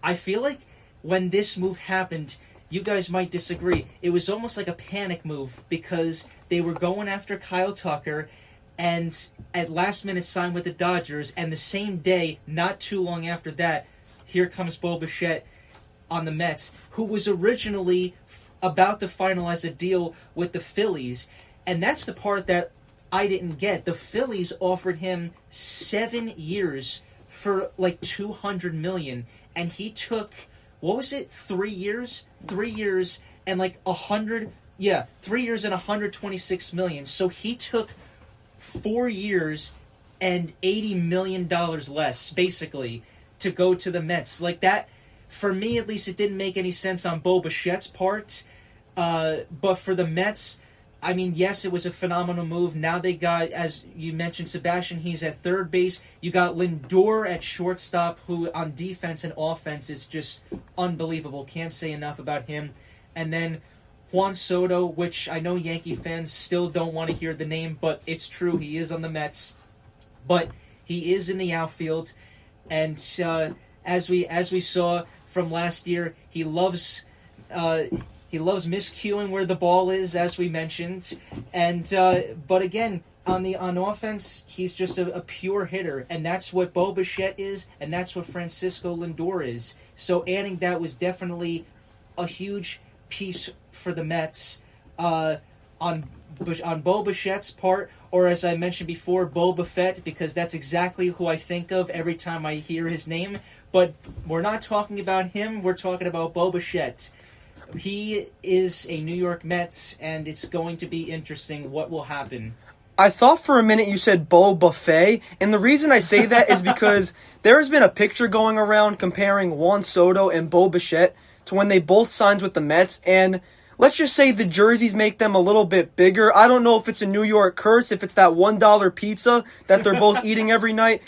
I feel like when this move happened, you guys might disagree. It was almost like a panic move because they were going after Kyle Tucker and at last minute signed with the Dodgers, and the same day, not too long after that, here comes Bo Bichette on the Mets, who was originally about to finalize a deal with the Phillies. And that's the part that I didn't get. The Phillies offered him 7 years for like $200 million, and he took, what was it, 3 years? 3 years and like 3 years and $126 million. So he took 4 years and $80 million less, basically, to go to the Mets. Like that, for me at least, it didn't make any sense on Bo Bichette's part. But for the Mets, I mean, yes, it was a phenomenal move. Now they got, as you mentioned, Sebastian, he's at third base. You got Lindor at shortstop, who on defense and offense is just unbelievable. Can't say enough about him. And then Juan Soto, which I know Yankee fans still don't want to hear the name, but it's true. He is on the Mets. But he is in the outfield. And as we saw from last year, he loves miscuing where the ball is, as we mentioned. And but again, on offense, he's just a pure hitter, and that's what Bo Bichette is, and that's what Francisco Lindor is. So adding that was definitely a huge piece for the Mets on Bo Bichette's part, or as I mentioned before, Boba Fett, because that's exactly who I think of every time I hear his name. But we're not talking about him, we're talking about Bo Bichette. He is a New York Mets, and it's going to be interesting what will happen. I thought for a minute you said Bo Buffet, and the reason I say that is because there has been a picture going around comparing Juan Soto and Bo Bichette to when they both signed with the Mets, and let's just say the jerseys make them a little bit bigger. I don't know if it's a New York curse, if it's that $1 pizza that they're both eating every night.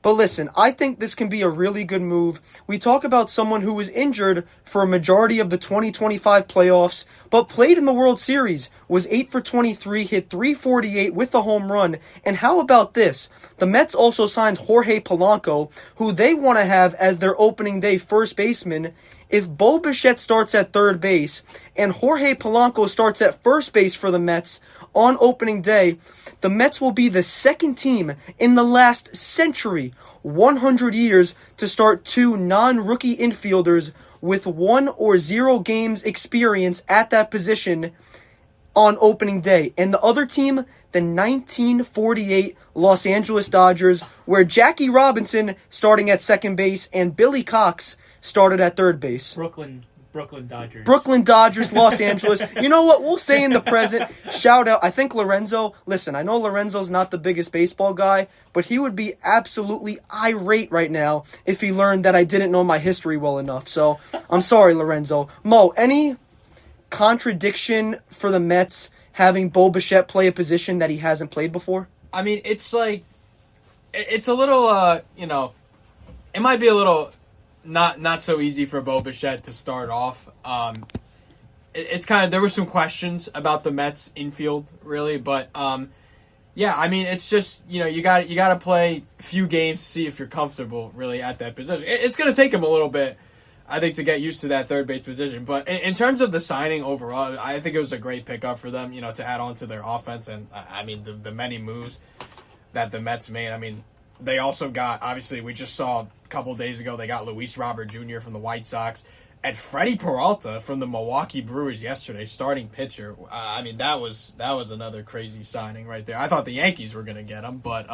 But listen, I think this can be a really good move. We talk about someone who was injured for a majority of the 2025 playoffs, but played in the World Series, was 8 for 23, hit .348 with a home run. And how about this? The Mets also signed Jorge Polanco, who they want to have as their opening day first baseman. If Bo Bichette starts at third base and Jorge Polanco starts at first base for the Mets on opening day, the Mets will be the second team in the last century, 100 years, to start 2 non-rookie infielders with 1 or 0 games experience at that position on opening day. And the other team, the 1948 Los Angeles Dodgers, where Jackie Robinson starting at second base and Billy Cox started at third base. Brooklyn Dodgers. Brooklyn Dodgers, Los Angeles. You know what? We'll stay in the present. Shout out. I think Lorenzo, listen, I know Lorenzo's not the biggest baseball guy, but he would be absolutely irate right now if he learned that I didn't know my history well enough. So, I'm sorry, Lorenzo. Mo, any contradiction for the Mets having Bo Bichette play a position that he hasn't played before? I mean, it's like, it's a little, it might be a little not so easy for Bo Bichette to start off. It's kind of, there were some questions about the Mets infield, really, but yeah, I mean, it's just, you got to play a few games to see if you're comfortable really at that position. It's going to take him a little bit I think, to get used to that third base position. But in terms of the signing overall, I think it was a great pickup for them, to add on to their offense. And, I mean, the many moves that the Mets made. I mean, they also got, obviously, we just saw a couple days ago, they got Luis Robert Jr. from the White Sox. And Freddie Peralta from the Milwaukee Brewers yesterday, starting pitcher. I mean, that was another crazy signing right there. I thought the Yankees were going to get him, but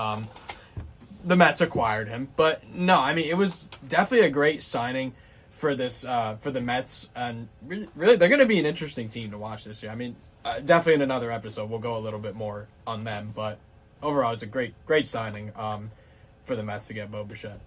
the Mets acquired him. But, no, I mean, it was definitely a great signing for this for the Mets, and really they're going to be an interesting team to watch this year. I mean, definitely in another episode we'll go a little bit more on them, but overall it's a great signing for the Mets to get Bo Bichette.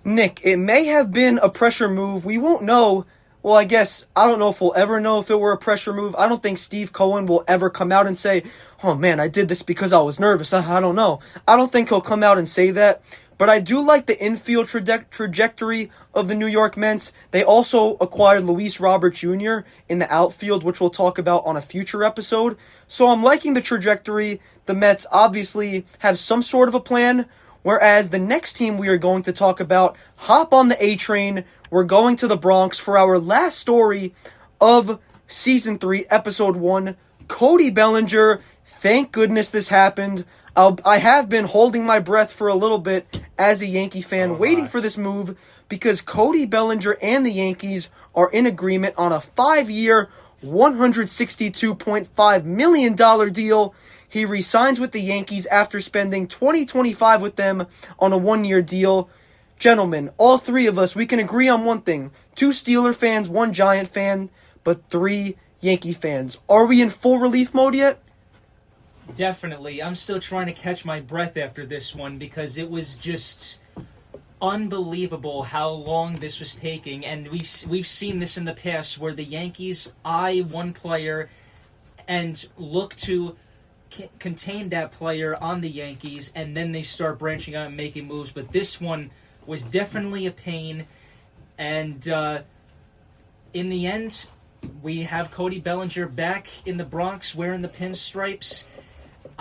Nick, it may have been a pressure move. We won't know. Well, I guess I don't know if we'll ever know if it were a pressure move. I don't think Steve Cohen will ever come out and say, "Oh man, I did this because I was nervous." I don't know. I don't think he'll come out and say that. But I do like the infield trajectory of the New York Mets. They also acquired Luis Robert Jr. in the outfield, which we'll talk about on a future episode. So I'm liking the trajectory. The Mets obviously have some sort of a plan, whereas the next team we are going to talk about hop on the A train. We're going to the Bronx for our last story of Season 3, Episode 1. Cody Bellinger. Thank goodness this happened. I have been holding my breath for a little bit as a Yankee fan, waiting for this move, because Cody Bellinger and the Yankees are in agreement on a 5-year, $162.5 million deal. He resigns with the Yankees after spending 2025 with them on a 1-year deal. Gentlemen, all three of us, we can agree on one thing. 2 Steeler fans, 1 Giant fan, but 3 Yankee fans. Are we in full relief mode yet? Definitely. I'm still trying to catch my breath after this one because it was just unbelievable how long this was taking. And we've seen this in the past where the Yankees eye one player and look to contain that player on the Yankees, and then they start branching out and making moves. But this one was definitely a pain. And in the end, we have Cody Bellinger back in the Bronx wearing the pinstripes.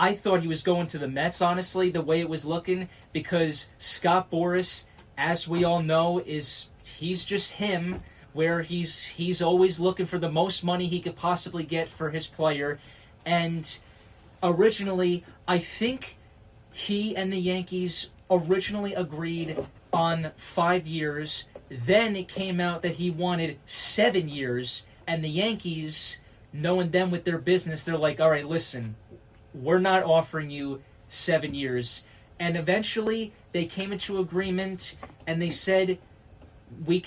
I thought he was going to the Mets, honestly, the way it was looking, because Scott Boras, as we all know, he's just him, where he's always looking for the most money he could possibly get for his player. And originally, I think he and the Yankees originally agreed on 5 years. Then it came out that he wanted 7 years, and the Yankees, knowing them with their business, they're like, all right, listen, we're not offering you 7 years. And eventually they came into agreement and they said, we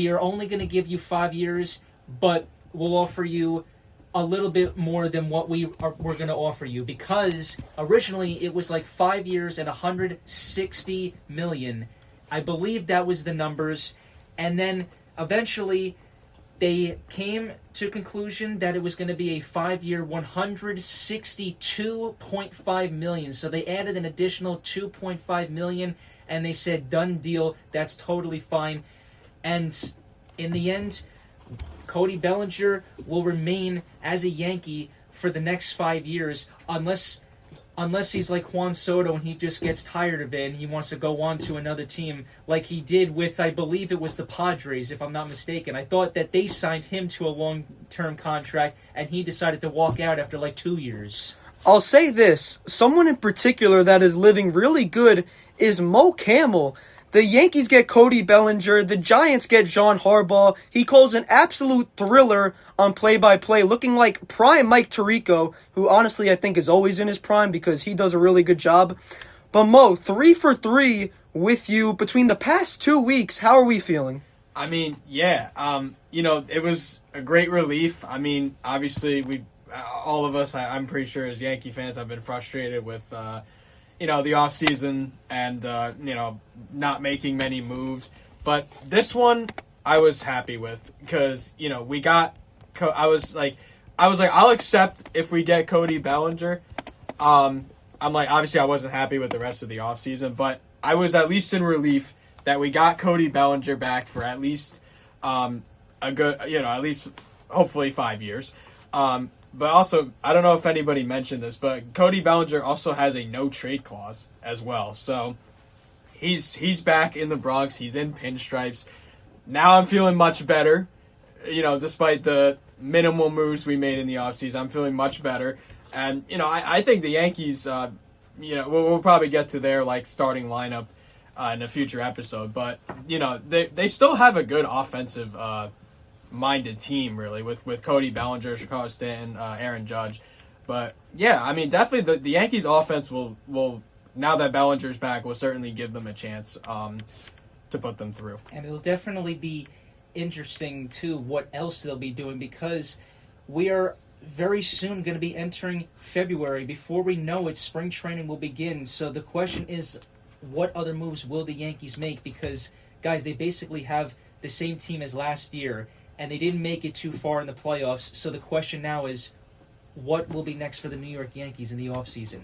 are only going to give you 5 years, but we'll offer you a little bit more than what we're going to offer you, because originally it was like 5 years and $160 million. I believe that was the numbers. And then eventually they came to conclusion that it was going to be a 5-year, $162.5 million. So they added an additional $2.5 million, and they said, done deal, that's totally fine. And in the end, Cody Bellinger will remain as a Yankee for the next 5 years, unless he's like Juan Soto and he just gets tired of it and he wants to go on to another team like he did with, I believe it was the Padres, if I'm not mistaken. I thought that they signed him to a long-term contract and he decided to walk out after like 2 years. I'll say this. Someone in particular that is living really good is Mo Camel. The Yankees get Cody Bellinger. The Giants get John Harbaugh. He calls an absolute thriller on play-by-play, looking like prime Mike Tirico, who honestly I think is always in his prime because he does a really good job. But Mo, 3 for 3 with you between the past 2 weeks. How are we feeling? I mean, yeah, it was a great relief. I mean, obviously, all of us, I'm pretty sure as Yankee fans, have been frustrated with, the offseason and, not making many moves. But this one I was happy with because, we got, I was like, I'll accept if we get Cody Bellinger. I'm like, obviously I wasn't happy with the rest of the offseason, but I was at least in relief that we got Cody Bellinger back for at least a good, at least hopefully 5 years. But also, I don't know if anybody mentioned this, but Cody Bellinger also has a no-trade clause as well. So he's back in the Bronx. He's in pinstripes. now I'm feeling much better. Despite the minimal moves we made in the offseason, I'm feeling much better. And, I think the Yankees, we'll probably get to their, starting lineup in a future episode. But, they still have a good offensive minded team, really, with Cody Bellinger, Chicago Stanton, Aaron Judge. But, yeah, definitely the Yankees' offense will, now that Bellinger's back, will certainly give them a chance to put them through. And it'll definitely be interesting, too, what else they'll be doing, because we are very soon going to be entering February. Before we know it, spring training will begin. So the question is, what other moves will the Yankees make? Because, guys, they basically have the same team as last year, and they didn't make it too far in the playoffs. So the question now is, what will be next for the New York Yankees in the offseason?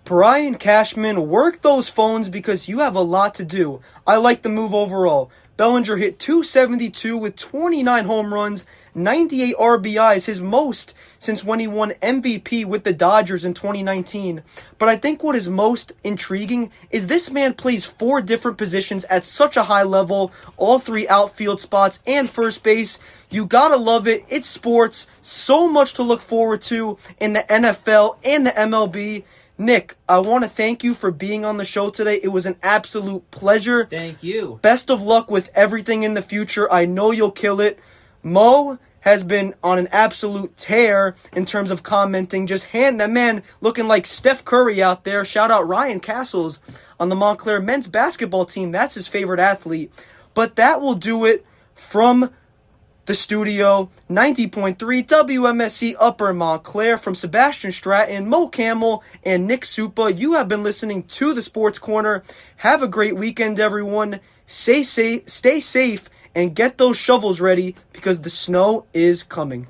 Brian Cashman, work those phones because you have a lot to do. I like the move overall. Bellinger hit .272 with 29 home runs, 98 RBIs, his most since when he won MVP with the Dodgers in 2019. But I think what is most intriguing is this man plays 4 different positions at such a high level, all 3 outfield spots and first base. You gotta love it. It's sports. So much to look forward to in the NFL and the MLB. Nick, I want to thank you for being on the show today. It was an absolute pleasure. Thank you. Best of luck with everything in the future. I know you'll kill it. Mo has been on an absolute tear in terms of commenting. Just that man looking like Steph Curry out there. Shout out Ryan Castles on the Montclair men's basketball team. That's his favorite athlete. But that will do it from the studio. 90.3 WMSC Upper Montclair. From Sebastian Stratton, Mo Camel, and Nick Suppa, you have been listening to the Sports Corner. Have a great weekend, everyone. Stay safe, and get those shovels ready because the snow is coming.